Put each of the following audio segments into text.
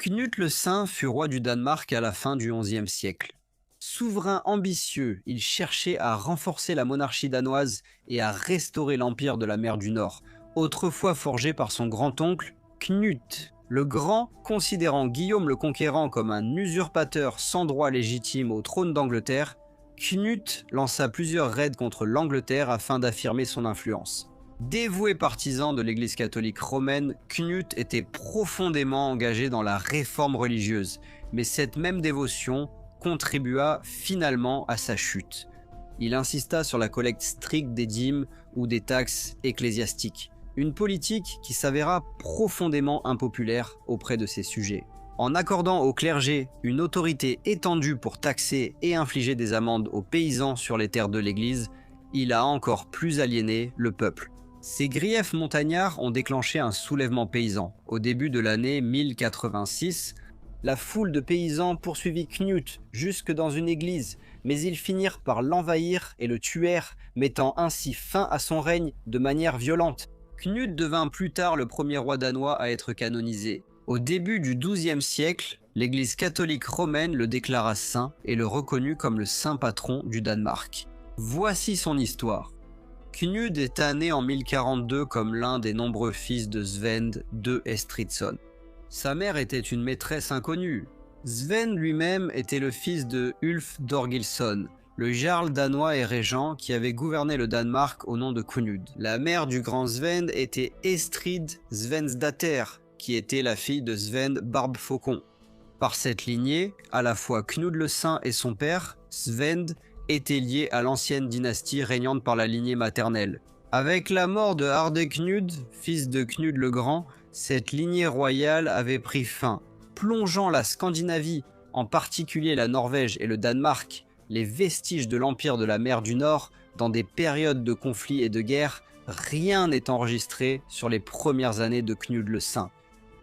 Knut le Saint fut roi du Danemark à la fin du XIe siècle. Souverain ambitieux, il cherchait à renforcer la monarchie danoise et à restaurer l'empire de la mer du Nord, autrefois forgé par son grand-oncle Knut le Grand, considérant Guillaume le Conquérant comme un usurpateur sans droit légitime au trône d'Angleterre. Knut lança plusieurs raids contre l'Angleterre afin d'affirmer son influence. Dévoué partisan de l'Église catholique romaine, Knut était profondément engagé dans la réforme religieuse, mais cette même dévotion contribua finalement à sa chute. Il insista sur la collecte stricte des dîmes ou des taxes ecclésiastiques, une politique qui s'avéra profondément impopulaire auprès de ses sujets. En accordant au clergé une autorité étendue pour taxer et infliger des amendes aux paysans sur les terres de l'Église, il a encore plus aliéné le peuple. Ces griefs montagnards ont déclenché un soulèvement paysan. Au début de l'année 1086, la foule de paysans poursuivit Knut jusque dans une église, mais ils finirent par l'envahir et le tuèrent, mettant ainsi fin à son règne de manière violente. Knut devint plus tard le premier roi danois à être canonisé. Au début du XIIe siècle, l'Église catholique romaine le déclara saint et le reconnut comme le saint patron du Danemark. Voici son histoire. Knut est né en 1042 comme l'un des nombreux fils de Svend de Estridsson. Sa mère était une maîtresse inconnue. Svend lui-même était le fils de Ulf Thorgilsson, le jarl danois et régent qui avait gouverné le Danemark au nom de Kunud. La mère du grand Svend était Estrid Svensdatter, qui était la fille de Svend Barbfaucon. Par cette lignée, à la fois Knud le Saint et son père, Svend, étaient liés à l'ancienne dynastie régnante par la lignée maternelle. Avec la mort de Hardeknud, fils de Knud le Grand, cette lignée royale avait pris fin, plongeant la Scandinavie, en particulier la Norvège et le Danemark, les vestiges de l'Empire de la mer du Nord, dans des périodes de conflits et de guerre. Rien n'est enregistré sur les premières années de Knud le Saint.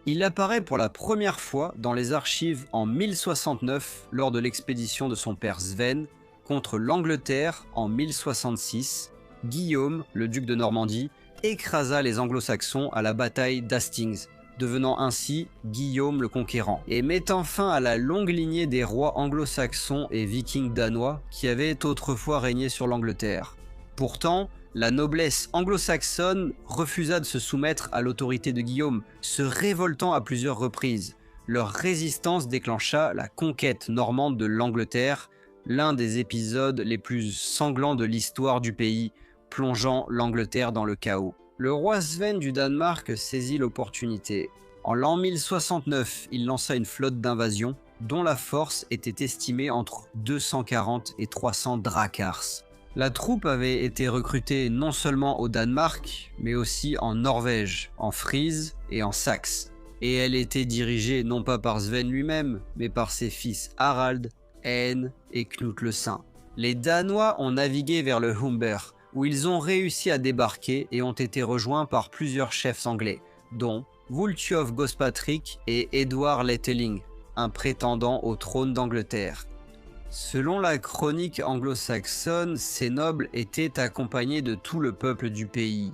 Il apparaît pour la première fois dans les archives en 1069 lors de l'expédition de son père Sven contre l'Angleterre en 1066. Guillaume, le duc de Normandie, écrasa les anglo-saxons à la bataille d'Hastings, devenant ainsi Guillaume le Conquérant, et mettant fin à la longue lignée des rois anglo-saxons et vikings danois qui avaient autrefois régné sur l'Angleterre. Pourtant, la noblesse anglo-saxonne refusa de se soumettre à l'autorité de Guillaume, se révoltant à plusieurs reprises. Leur résistance déclencha la conquête normande de l'Angleterre, l'un des épisodes les plus sanglants de l'histoire du pays, plongeant l'Angleterre dans le chaos. Le roi Sven du Danemark saisit l'opportunité. En l'an 1069, il lança une flotte d'invasion, dont la force était estimée entre 240 et 300 drakars. La troupe avait été recrutée non seulement au Danemark, mais aussi en Norvège, en Frise et en Saxe. Et elle était dirigée non pas par Sven lui-même, mais par ses fils Harald, Haine et Knut le Saint. Les Danois ont navigué vers le Humber, où ils ont réussi à débarquer et ont été rejoints par plusieurs chefs anglais, dont Wulfthiof Gospatrick et Édouard Leteling, un prétendant au trône d'Angleterre. Selon la chronique anglo-saxonne, ces nobles étaient accompagnés de tout le peuple du pays.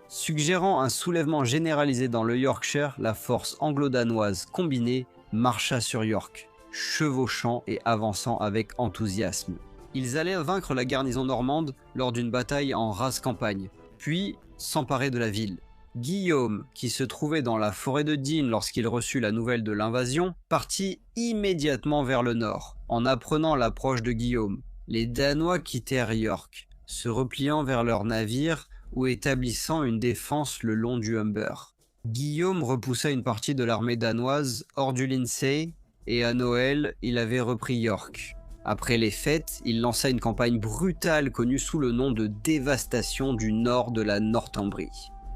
Suggérant un soulèvement généralisé dans le Yorkshire, la force anglo-danoise combinée marcha sur York, chevauchant et avançant avec enthousiasme. Ils allaient vaincre la garnison normande lors d'une bataille en rase campagne, puis s'emparer de la ville. Guillaume, qui se trouvait dans la forêt de Dean lorsqu'il reçut la nouvelle de l'invasion, partit immédiatement vers le nord. En apprenant l'approche de Guillaume, les Danois quittèrent York, se repliant vers leurs navires ou établissant une défense le long du Humber. Guillaume repoussa une partie de l'armée danoise hors du Lindsey, et à Noël, il avait repris York. Après les fêtes, il lança une campagne brutale connue sous le nom de dévastation du nord de la Northumbrie.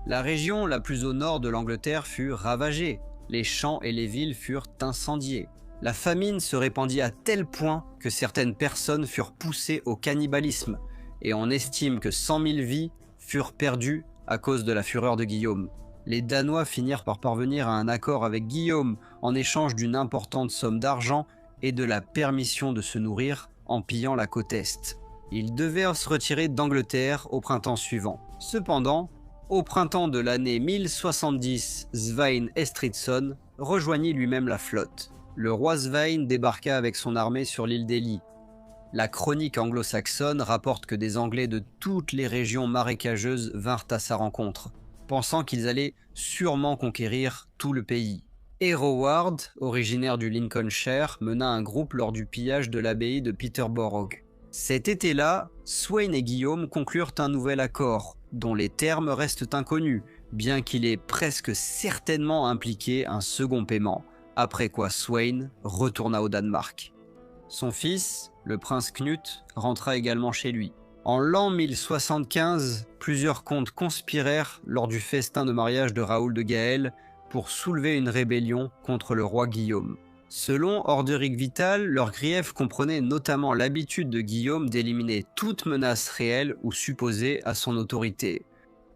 La région la plus au nord de l'Angleterre fut ravagée, les champs et les villes furent incendiés. La famine se répandit à tel point que certaines personnes furent poussées au cannibalisme, et on estime que 100 000 vies furent perdues à cause de la fureur de Guillaume. Les Danois finirent par parvenir à un accord avec Guillaume en échange d'une importante somme d'argent et de la permission de se nourrir en pillant la côte Est. Ils devaient se retirer d'Angleterre au printemps suivant. Cependant, au printemps de l'année 1070, Svein Estridsson rejoignit lui-même la flotte. Le roi Svein débarqua avec son armée sur l'île d'Ely. La chronique anglo-saxonne rapporte que des Anglais de toutes les régions marécageuses vinrent à sa rencontre, pensant qu'ils allaient sûrement conquérir tout le pays. Hereward, originaire du Lincolnshire, mena un groupe lors du pillage de l'abbaye de Peterborough. Cet été-là, Sweyn et Guillaume conclurent un nouvel accord, dont les termes restent inconnus, bien qu'il ait presque certainement impliqué un second paiement, après quoi Sweyn retourna au Danemark. Son fils, le prince Knut, rentra également chez lui. En l'an 1075, plusieurs comtes conspirèrent lors du festin de mariage de Raoul de Gaël pour soulever une rébellion contre le roi Guillaume. Selon Orderic Vital, leur grief comprenait notamment l'habitude de Guillaume d'éliminer toute menace réelle ou supposée à son autorité.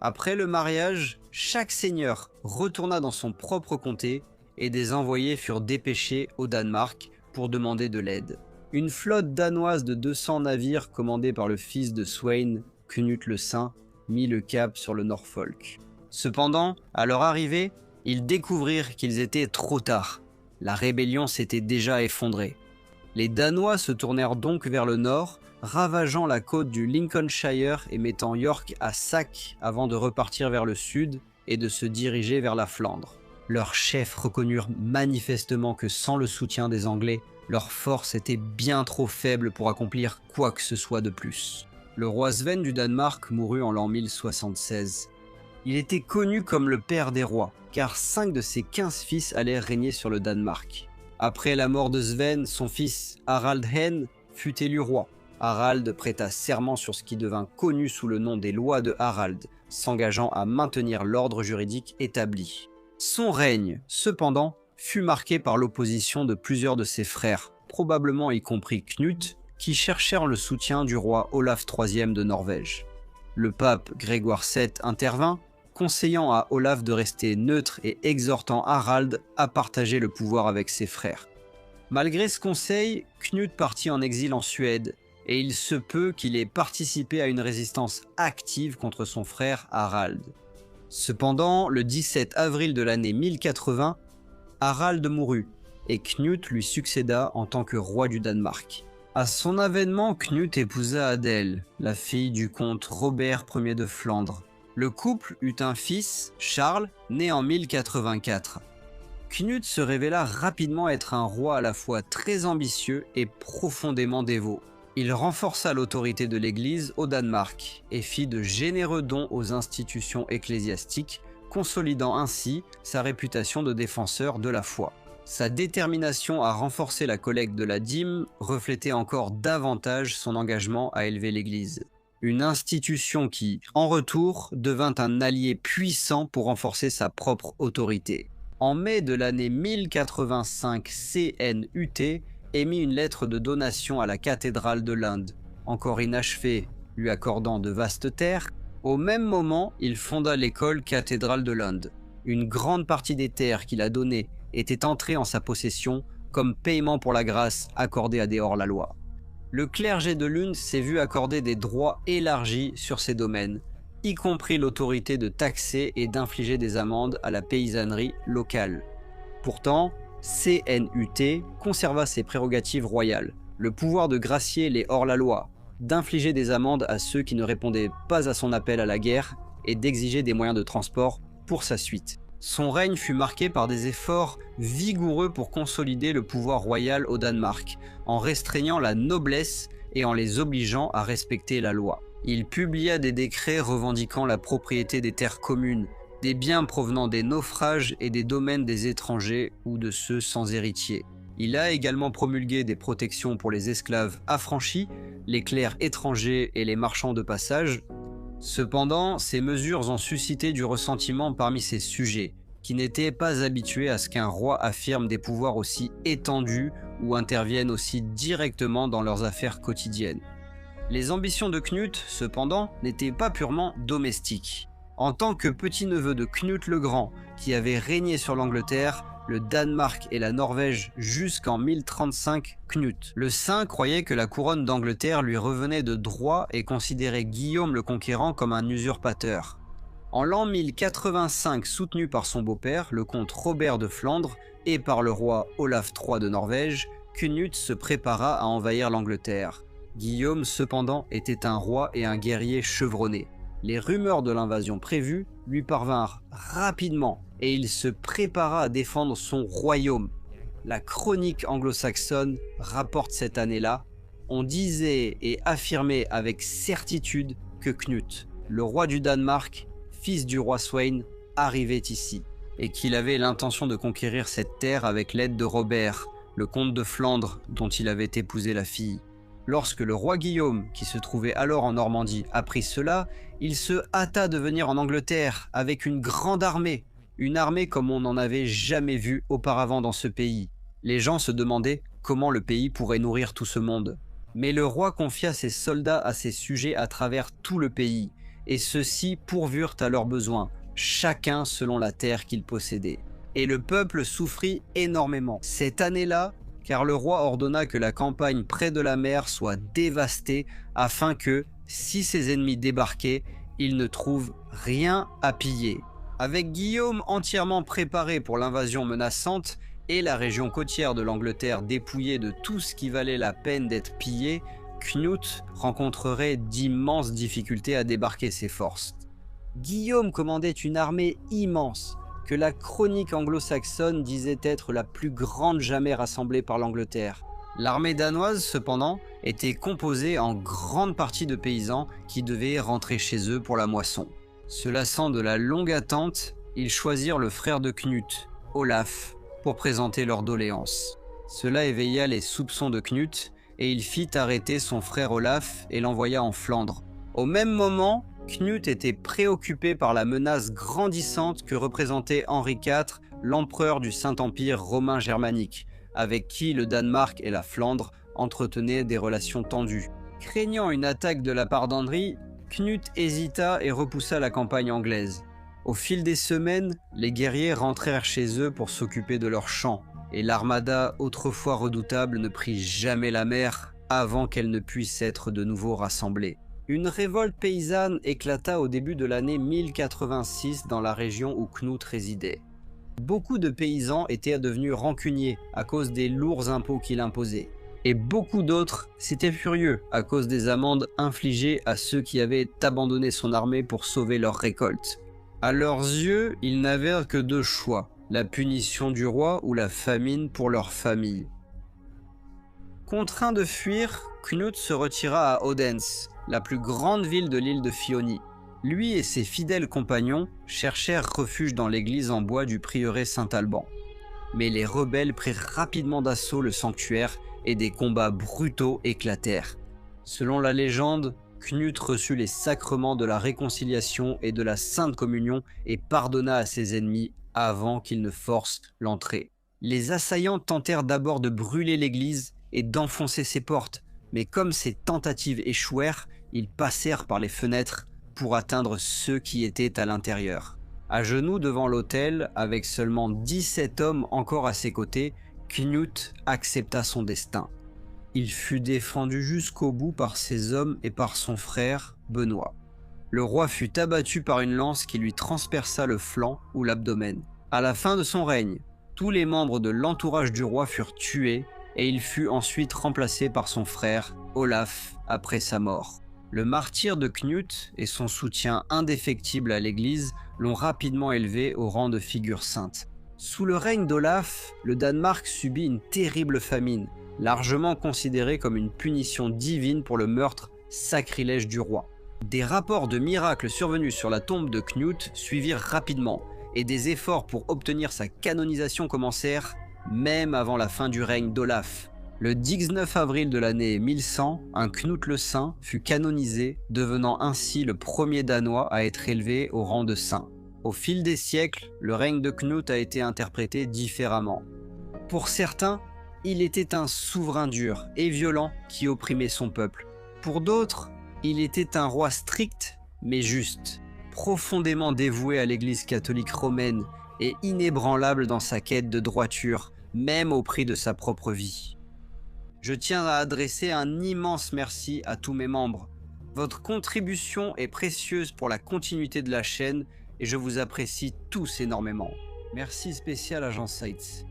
Après le mariage, chaque seigneur retourna dans son propre comté et des envoyés furent dépêchés au Danemark pour demander de l'aide. Une flotte danoise de 200 navires commandée par le fils de Sweyn, Knut le Saint, mit le cap sur le Norfolk. Cependant, à leur arrivée, ils découvrirent qu'ils étaient trop tard. La rébellion s'était déjà effondrée. Les Danois se tournèrent donc vers le nord, ravageant la côte du Lincolnshire et mettant York à sac avant de repartir vers le sud et de se diriger vers la Flandre. Leurs chefs reconnurent manifestement que sans le soutien des Anglais, leur force était bien trop faible pour accomplir quoi que ce soit de plus. Le roi Sven du Danemark mourut en l'an 1076. Il était connu comme le père des rois, car 5 de ses 15 fils allèrent régner sur le Danemark. Après la mort de Sven, son fils Harald Hén fut élu roi. Harald prêta serment sur ce qui devint connu sous le nom des lois de Harald, s'engageant à maintenir l'ordre juridique établi. Son règne, cependant, fut marqué par l'opposition de plusieurs de ses frères, probablement y compris Knut, qui cherchèrent le soutien du roi Olaf III de Norvège. Le pape Grégoire VII intervint, conseillant à Olaf de rester neutre et exhortant Harald à partager le pouvoir avec ses frères. Malgré ce conseil, Knut partit en exil en Suède, et il se peut qu'il ait participé à une résistance active contre son frère Harald. Cependant, le 17 avril de l'année 1080, Harald mourut, et Knut lui succéda en tant que roi du Danemark. À son avènement, Knut épousa Adèle, la fille du comte Robert Ier de Flandre. Le couple eut un fils, Charles, né en 1084. Knut se révéla rapidement être un roi à la fois très ambitieux et profondément dévot. Il renforça l'autorité de l'Église au Danemark et fit de généreux dons aux institutions ecclésiastiques, consolidant ainsi sa réputation de défenseur de la foi. Sa détermination à renforcer la collecte de la dîme reflétait encore davantage son engagement à élever l'Église. Une institution qui, en retour, devint un allié puissant pour renforcer sa propre autorité. En mai de l'année 1085, CNUT émit une lettre de donation à la cathédrale de l'Inde, encore inachevée, lui accordant de vastes terres. Au même moment, il fonda l'école cathédrale de l'Inde. Une grande partie des terres qu'il a données était entrée en sa possession comme paiement pour la grâce accordée à des hors-la-loi. Le clergé de l'Inde s'est vu accorder des droits élargis sur ces domaines, y compris l'autorité de taxer et d'infliger des amendes à la paysannerie locale. Pourtant, CNUT conserva ses prérogatives royales, le pouvoir de gracier les hors-la-loi, d'infliger des amendes à ceux qui ne répondaient pas à son appel à la guerre et d'exiger des moyens de transport pour sa suite. Son règne fut marqué par des efforts vigoureux pour consolider le pouvoir royal au Danemark, en restreignant la noblesse et en les obligeant à respecter la loi. Il publia des décrets revendiquant la propriété des terres communes, des biens provenant des naufrages et des domaines des étrangers ou de ceux sans héritiers. Il a également promulgué des protections pour les esclaves affranchis, les clercs étrangers et les marchands de passage. Cependant, ces mesures ont suscité du ressentiment parmi ses sujets, qui n'étaient pas habitués à ce qu'un roi affirme des pouvoirs aussi étendus ou intervienne aussi directement dans leurs affaires quotidiennes. Les ambitions de Knut, cependant, n'étaient pas purement domestiques. En tant que petit-neveu de Knut le Grand, qui avait régné sur l'Angleterre, le Danemark et la Norvège jusqu'en 1035, Knut le Saint croyait que la couronne d'Angleterre lui revenait de droit et considérait Guillaume le Conquérant comme un usurpateur. En l'an 1085, soutenu par son beau-père, le comte Robert de Flandre, et par le roi Olaf III de Norvège, Cnut se prépara à envahir l'Angleterre. Guillaume, cependant, était un roi et un guerrier chevronné. Les rumeurs de l'invasion prévue lui parvinrent rapidement et il se prépara à défendre son royaume. La chronique anglo-saxonne rapporte cette année-là: on disait et affirmait avec certitude que Cnut, le roi du Danemark, fils du roi Sweyn, arrivait ici, et qu'il avait l'intention de conquérir cette terre avec l'aide de Robert, le comte de Flandre, dont il avait épousé la fille. Lorsque le roi Guillaume, qui se trouvait alors en Normandie, apprit cela, il se hâta de venir en Angleterre avec une grande armée, une armée comme on n'en avait jamais vu auparavant dans ce pays. Les gens se demandaient comment le pays pourrait nourrir tout ce monde. Mais le roi confia ses soldats à ses sujets à travers tout le pays, et ceux-ci pourvurent à leurs besoins, chacun selon la terre qu'il possédait. Et le peuple souffrit énormément cette année-là, car le roi ordonna que la campagne près de la mer soit dévastée afin que, si ses ennemis débarquaient, ils ne trouvent rien à piller. Avec Guillaume entièrement préparé pour l'invasion menaçante et la région côtière de l'Angleterre dépouillée de tout ce qui valait la peine d'être pillé, Cnut rencontrerait d'immenses difficultés à débarquer ses forces. Guillaume commandait une armée immense, que la chronique anglo-saxonne disait être la plus grande jamais rassemblée par l'Angleterre. L'armée danoise, cependant, était composée en grande partie de paysans qui devaient rentrer chez eux pour la moisson. Se lassant de la longue attente, ils choisirent le frère de Cnut, Olaf, pour présenter leurs doléances. Cela éveilla les soupçons de Cnut et il fit arrêter son frère Olaf et l'envoya en Flandre. Au même moment, Cnut était préoccupé par la menace grandissante que représentait Henri IV, l'empereur du Saint-Empire romain germanique, avec qui le Danemark et la Flandre entretenaient des relations tendues. Craignant une attaque de la part d'Henri, Cnut hésita et repoussa la campagne anglaise. Au fil des semaines, les guerriers rentrèrent chez eux pour s'occuper de leurs champs, et l'armada autrefois redoutable ne prit jamais la mer avant qu'elle ne puisse être de nouveau rassemblée. Une révolte paysanne éclata au début de l'année 1086 dans la région où Cnut résidait. Beaucoup de paysans étaient devenus rancuniers à cause des lourds impôts qu'il imposait. Et beaucoup d'autres s'étaient furieux à cause des amendes infligées à ceux qui avaient abandonné son armée pour sauver leur récolte. À leurs yeux, ils n'avaient que deux choix: la punition du roi ou la famine pour leur famille. Contraint de fuir, Cnut se retira à Odense, la plus grande ville de l'île de Fioni. Lui et ses fidèles compagnons cherchèrent refuge dans l'église en bois du prieuré Saint-Alban. Mais les rebelles prirent rapidement d'assaut le sanctuaire et des combats brutaux éclatèrent. Selon la légende, Cnut reçut les sacrements de la réconciliation et de la Sainte Communion et pardonna à ses ennemis avant qu'ils ne forcent l'entrée. Les assaillants tentèrent d'abord de brûler l'église et d'enfoncer ses portes, mais comme ces tentatives échouèrent, ils passèrent par les fenêtres pour atteindre ceux qui étaient à l'intérieur. À genoux devant l'autel, avec seulement 17 hommes encore à ses côtés, Cnut accepta son destin. Il fut défendu jusqu'au bout par ses hommes et par son frère, Benoît. Le roi fut abattu par une lance qui lui transperça le flanc ou l'abdomen. À la fin de son règne, tous les membres de l'entourage du roi furent tués et il fut ensuite remplacé par son frère, Olaf, après sa mort. Le martyre de Cnut et son soutien indéfectible à l'Église l'ont rapidement élevé au rang de figure sainte. Sous le règne d'Olaf, le Danemark subit une terrible famine, largement considérée comme une punition divine pour le meurtre sacrilège du roi. Des rapports de miracles survenus sur la tombe de Cnut suivirent rapidement, et des efforts pour obtenir sa canonisation commencèrent même avant la fin du règne d'Olaf. Le 19 avril de l'année 1100, un Cnut le Saint fut canonisé, devenant ainsi le premier Danois à être élevé au rang de saint. Au fil des siècles, le règne de Cnut a été interprété différemment. Pour certains, il était un souverain dur et violent qui opprimait son peuple. Pour d'autres, il était un roi strict mais juste, profondément dévoué à l'Église catholique romaine et inébranlable dans sa quête de droiture, même au prix de sa propre vie. Je tiens à adresser un immense merci à tous mes membres. Votre contribution est précieuse pour la continuité de la chaîne et je vous apprécie tous énormément. Merci spécial Agent Sites.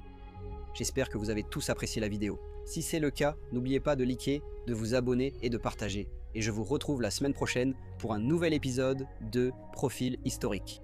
J'espère que vous avez tous apprécié la vidéo. Si c'est le cas, n'oubliez pas de liker, de vous abonner et de partager. Et je vous retrouve la semaine prochaine pour un nouvel épisode de Profil historique.